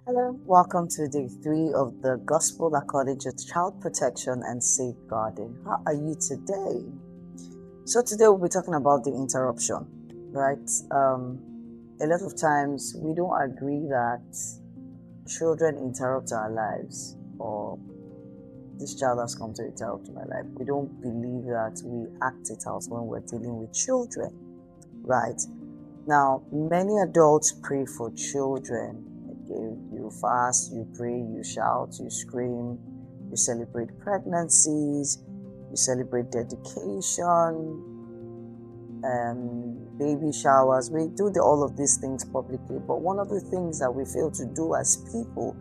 Hello, welcome to day 3 of the Gospel according to Child Protection and Safeguarding. How are you today? So today we'll be talking about the interruption, right? A lot of times we don't agree that children interrupt our lives, or this child has come to interrupt my life. We don't believe that we act it out when we're dealing with children, right? Now, many adults pray for children. You fast, you pray, you shout, you scream, you celebrate pregnancies, you celebrate dedication, baby showers. We do all of these things publicly, but one of the things that we fail to do as people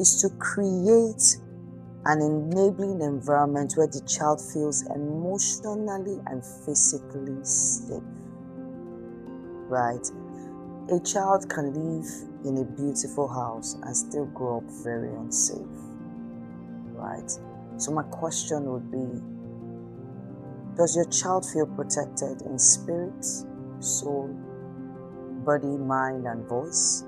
is to create an enabling environment where the child feels emotionally and physically safe, right? A child can live in a beautiful house and still grow up very unsafe, right? So my question would be, does your child feel protected in spirit, soul, body, mind, and voice?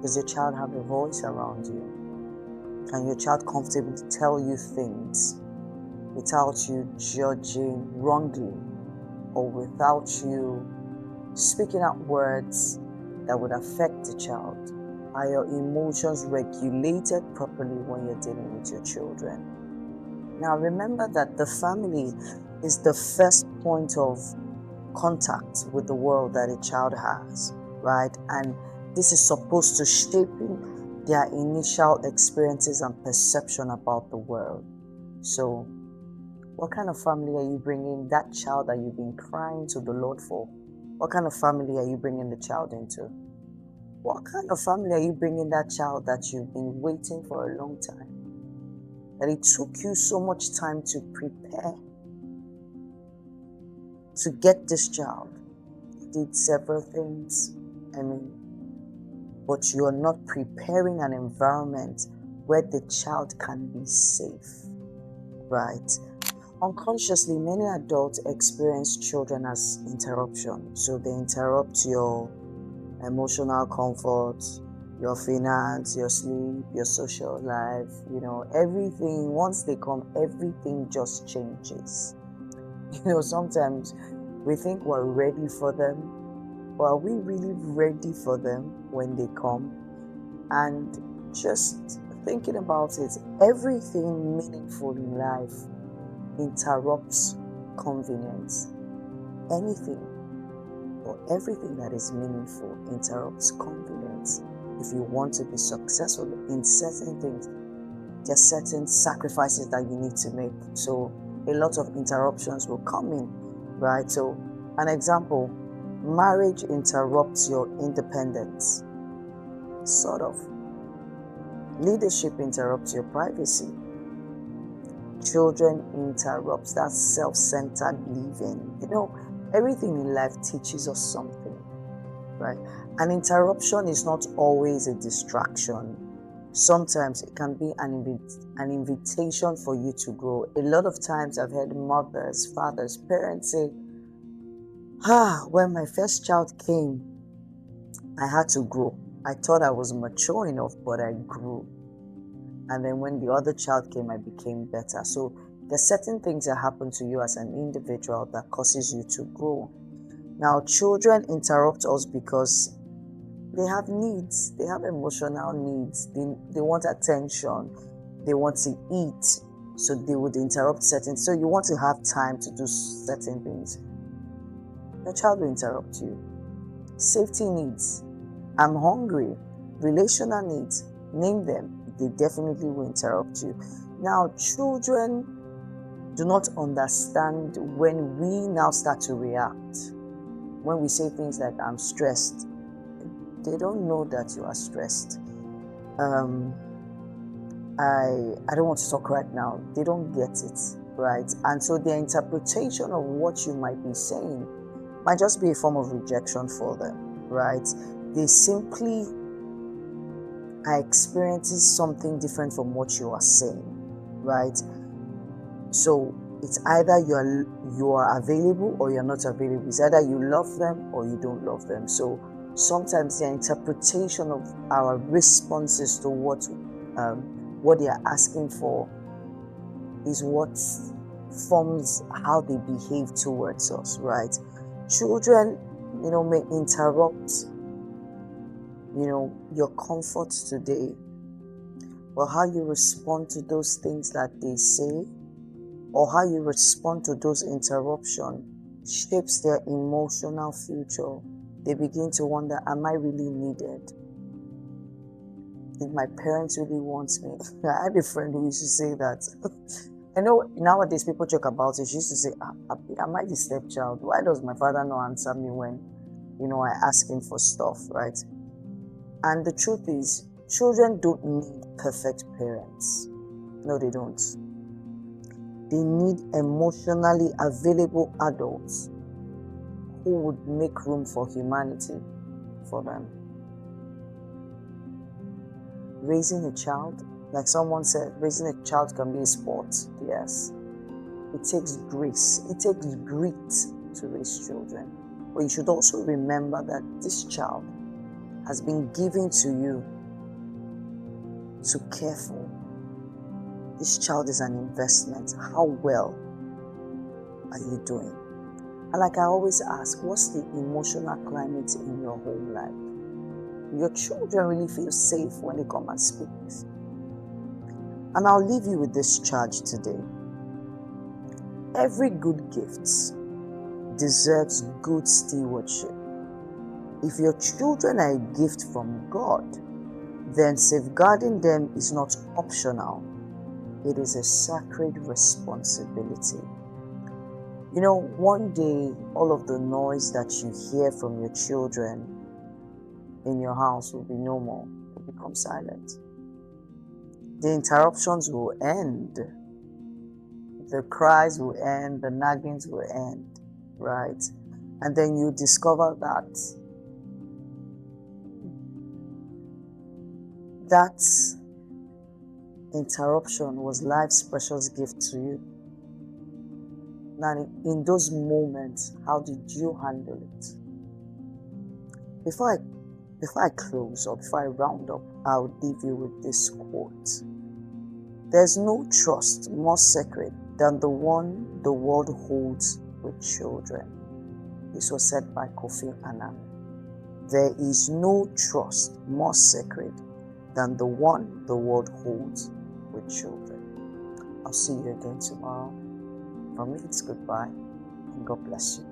Does your child have a voice around you? Can your child comfortably tell you things without you judging wrongly, or without you speaking out words that would affect the child? Are your emotions regulated properly when you're dealing with your children? Now remember that the family is the first point of contact with the world that a child has, right? And this is supposed to shape their initial experiences and perception about the world. So what kind of family are you bringing that child that you've been crying to the Lord for? What kind of family are you bringing the child into? What kind of family are you bringing that child that you've been waiting for a long time? That it took you so much time to prepare to get this child. You did several things, but you are not preparing an environment where the child can be safe, right? Unconsciously, many adults experience children as interruption. So they interrupt your emotional comfort, your finance, your sleep, your social life, everything. Once they come, everything just changes. Sometimes we think we're ready for them, but are we really ready for them when they come? And just thinking about it, everything meaningful in life interrupts convenience. Anything or everything that is meaningful interrupts convenience. If you want to be successful in certain things, there are certain sacrifices that you need to make. So a lot of interruptions will come in, right? So an example, marriage interrupts your independence, sort of. Leadership interrupts your privacy. Children interrupts that self-centered living. Everything in life teaches us something, right? An interruption is not always a distraction. Sometimes it can be an invitation for you to grow. A lot of times I've heard mothers, fathers, parents say, when my first child came, I had to grow. I thought I was mature enough, but I grew. And then when the other child came, I became better. So there's certain things that happen to you as an individual that causes you to grow. Now, children interrupt us because they have needs. They have emotional needs. They want attention. They want to eat. So they would interrupt certain. So you want to have time to do certain things. Your child will interrupt you. Safety needs. I'm hungry. Relational needs. Name them. They definitely will interrupt you. Now, children do not understand when we now start to react. When we say things like, I'm stressed, they don't know that you are stressed. I don't want to talk right now. They don't get it, right? And so their interpretation of what you might be saying might just be a form of rejection for them, right? They simply are experiencing something different from what you are saying, right? So it's either you are available or you're not available. It's either you love them or you don't love them. So Sometimes their interpretation of our responses to what they are asking for is what forms how they behave towards us, right? Children, may interrupt, your comfort today, but how you respond to those things that they say, or how you respond to those interruptions, shapes their emotional future. They begin to wonder, am I really needed? Did my parents really want me? I had a friend who used to say that. I know nowadays people joke about it. She used to say, am I the stepchild? Why does my father not answer me when, I ask him for stuff, right? And the truth is, children don't need perfect parents. No, they don't. They need emotionally available adults who would make room for humanity for them. Raising a child, like someone said, raising a child can be a sport. Yes. It takes grace. It takes grit to raise children. But you should also remember that this child has been given to you to care for. This child is an investment. How well are you doing? And like I always ask, what's the emotional climate in your home like? Your children really feel safe when they come and speak with you. And I'll leave you with this charge today. Every good gift deserves good stewardship. If your children are a gift from God, then safeguarding them is not optional. It is a sacred responsibility. One day, all of the noise that you hear from your children in your house will be no more. It will become silent. The interruptions will end. The cries will end. The naggings will end, right? And then you discover that interruption was life's precious gift to you. Now, in those moments, how did you handle it? Before I close, or before I round up, I'll leave you with this quote. There's no trust more sacred than the one the world holds with children. This was said by Kofi Annan. There is no trust more sacred than the one the world holds with children. I'll see you again tomorrow. For me, it's goodbye, and God bless you.